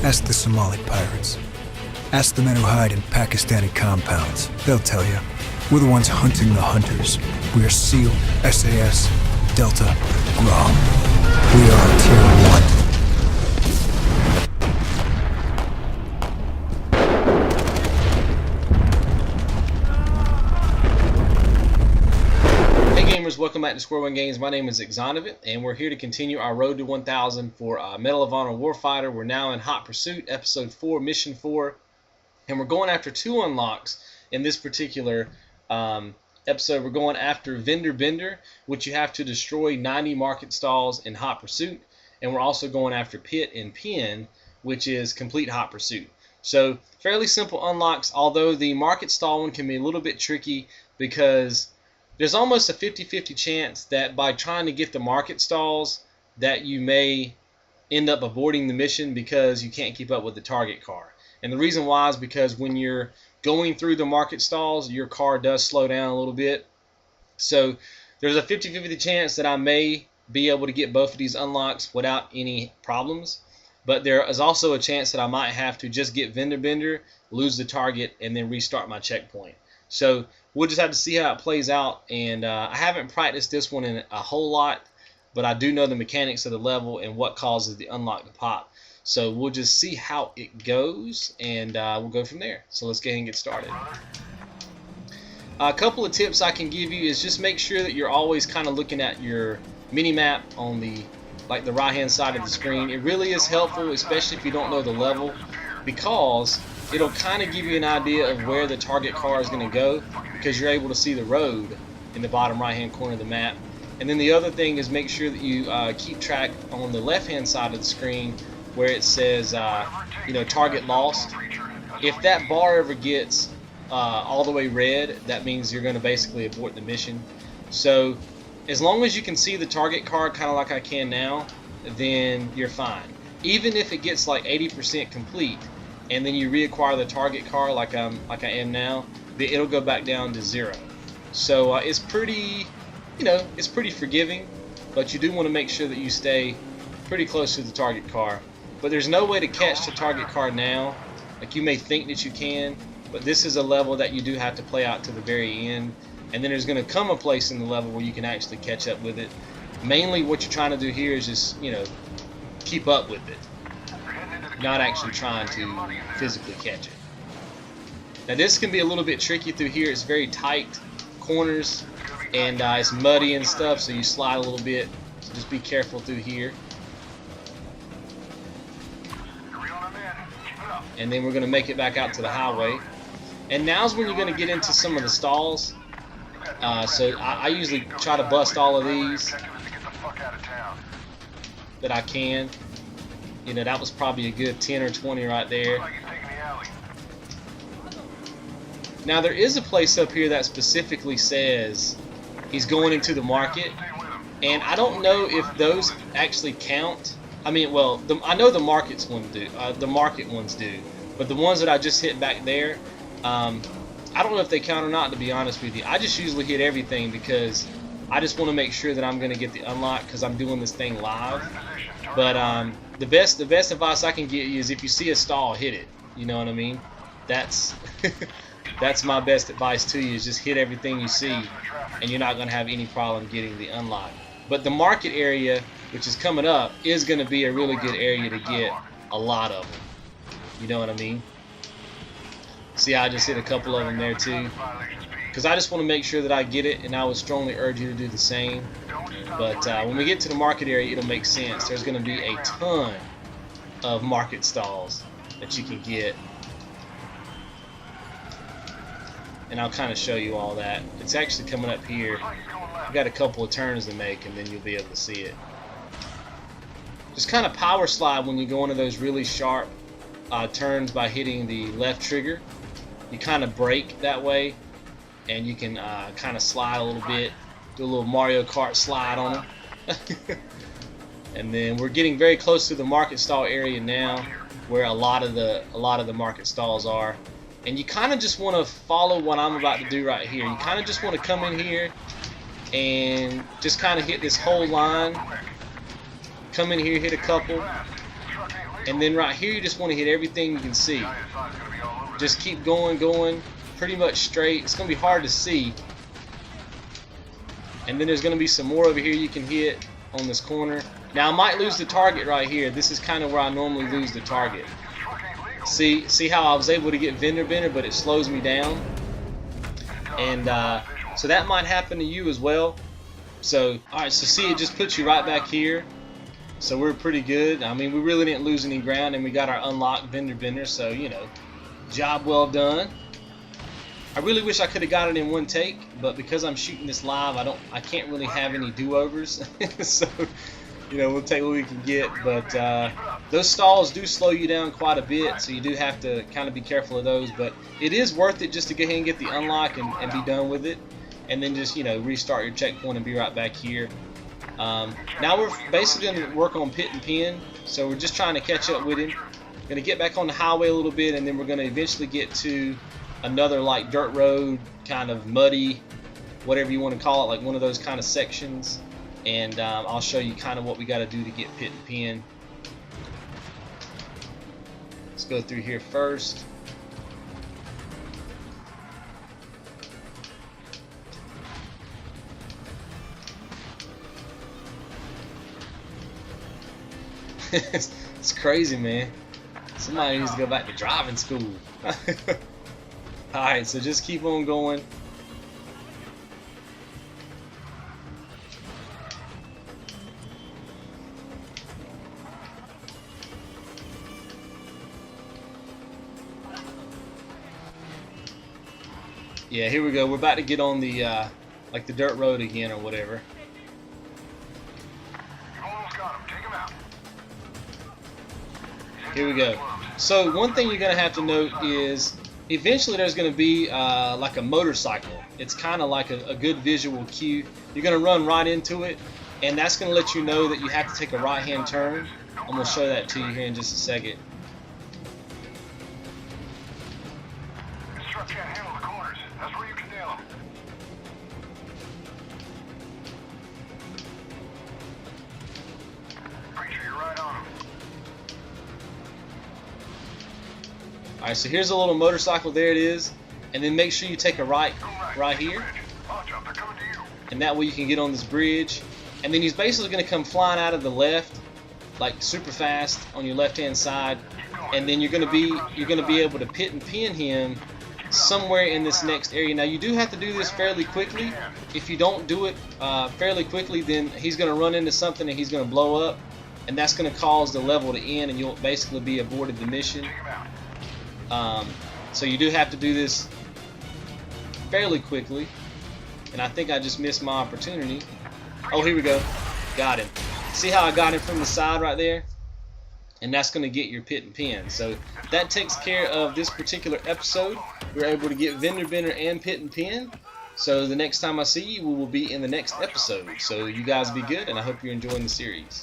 Ask the Somali pirates. Ask the men who hide in Pakistani compounds. They'll tell you. We're the ones hunting the hunters. We are SEAL, SAS, Delta, GROM. We are Tier 1. Welcome back to Square One Games. My name is XONEVANT, and we're here to continue our road to 1000 for Medal of Honor Warfighter. We're now in Hot Pursuit, Episode 4, Mission 4, and we're going after 2 unlocks in this particular episode. We're going after Vender Bender, which you have to destroy 90 market stalls in Hot Pursuit, and we're also going after Pit and Pin, which is complete Hot Pursuit. So fairly simple unlocks, although the market stall one can be a little bit tricky because there's almost a 50-50 chance that by trying to get the market stalls that you may end up aborting the mission because you can't keep up with the target car. And the reason why is because when you're going through the market stalls, your car does slow down a little bit. So there's a 50-50 chance that I may be able to get both of these unlocks without any problems. But there is also a chance that I might have to just get Vender Bender, lose the target, and then restart my checkpoint. So we'll just have to see how it plays out, and I haven't practiced this one in a whole lot, but I do know the mechanics of the level and what causes the unlock to pop. So we'll just see how it goes, and we'll go from there. So let's go ahead and get started. A couple of tips I can give you is just make sure that you're always kind of looking at your mini-map on the right-hand side of the screen. It really is helpful, especially if you don't know the level, because it'll kind of give you an idea of where the target car is going to go, because you're able to see the road in the bottom right hand corner of the map. And then the other thing is make sure that you keep track on the left hand side of the screen where it says target lost. If that bar ever gets all the way red, that means you're going to basically abort the mission. So as long as you can see the target car kind of like I can now, then you're fine. Even if it gets like 80% complete and then you reacquire the target car like I am now, it'll go back down to 0. So it's pretty, it's pretty forgiving, but you do want to make sure that you stay pretty close to the target car. But there's no way to catch the target car now. Like, you may think that you can, but this is a level that you do have to play out to the very end, and then there's going to come a place in the level where you can actually catch up with it. Mainly what you're trying to do here is just, keep up with it, not actually trying to physically catch it. Now this can be a little bit tricky through here. It's very tight corners, and it's muddy and stuff, so you slide a little bit. So just be careful through here. And then we're going to make it back out to the highway. And now's when you're going to get into some of the stalls. So I usually try to bust all of these that I can. That was probably a good 10 or 20 right there. Now there is a place up here that specifically says he's going into the market, and I don't know if those actually count. I mean, well, I know the market ones do, but the ones that I just hit back there, I don't know if they count or not, to be honest with you. I just usually hit everything because I just want to make sure that I'm going to get the unlock because I'm doing this thing live. But the best advice I can give you is if you see a stall, hit it. You know what I mean? That's that's my best advice to you, is just hit everything you see, and you're not going to have any problem getting the unlock. But the market area, which is coming up, is going to be a really good area to get a lot of them. You know what I mean? See, I just hit a couple of them there too, because I just want to make sure that I get it, and I would strongly urge you to do the same. But when we get to the market area, it'll make sense. There's going to be a ton of market stalls that you can get, and I'll kind of show you all that. It's actually coming up here. I've got a couple of turns to make, and then you'll be able to see it. Just kind of power slide when you go into those really sharp turns by hitting the left trigger. You kind of brake that way, and you can kind of slide a little bit, do a little Mario Kart slide on them. And then we're getting very close to the market stall area now, where a lot of the market stalls are. And you kind of just want to follow what I'm about to do right here. You kind of just want to come in here and just kind of hit this whole line. Come in here, hit a couple, And then right here, you just want to hit everything you can see. Just keep going, pretty much straight. It's going to be hard to see. And then there's going to be some more over here you can hit on this corner. Now I might lose the target right here. This is kind of where I normally lose the target. See how I was able to get Vender Bender, but it slows me down. And so that might happen to you as well. So, alright, so see, it just puts you right back here. So we're pretty good. I mean, we really didn't lose any ground, and we got our unlocked Vender Bender, so, you know, job well done. I really wish I could have got it in one take, but because I'm shooting this live, I can't really have any do-overs. So, you know, we'll take what we can get. But those stalls do slow you down quite a bit, so you do have to kind of be careful of those. But it is worth it just to go ahead and get the unlock and be done with it. And then just, you know, restart your checkpoint and be right back here. Now we're basically going to work on pit and pin, so we're just trying to catch up with him. Going to get back on the highway a little bit, and then we're going to eventually get to another like dirt road, kind of muddy, whatever you want to call it, like one of those kind of sections. And I'll show you kind of what we got to do to get pit and pin. Let's go through here first. It's crazy, man. Somebody needs to go back to driving school. Alright, so just keep on going. Yeah, here we go. We're about to get on the like the dirt road again or whatever. Here we go. So one thing you're going to have to note is eventually there's going to be like a motorcycle. It's kind of like a good visual cue. You're going to run right into it, and that's going to let you know that you have to take a right-hand turn. I'm going to show that to you here in just a second. This truck can't handle the corners. That's where you can nail them. Preacher, you're right on him. Alright, so here's a little motorcycle. There it is. And then make sure you take a right here. And that way you can get on this bridge. And then he's basically going to come flying out of the left, like super fast on your left-hand side. And then you're going to be able to pit and pin him somewhere in this next area. Now you do have to do this fairly quickly. If you don't do it fairly quickly, then he's going to run into something and he's going to blow up. And that's going to cause the level to end, and you'll basically be aborted the mission. So you do have to do this fairly quickly, and I think I just missed my opportunity. Oh, here we go. Got him. See how I got him from the side right there? And that's going to get your pit and pin. So that takes care of this particular episode. We're able to get Vender Bender and pit and pin. So the next time I see you, we will be in the next episode. So you guys be good, and I hope you're enjoying the series.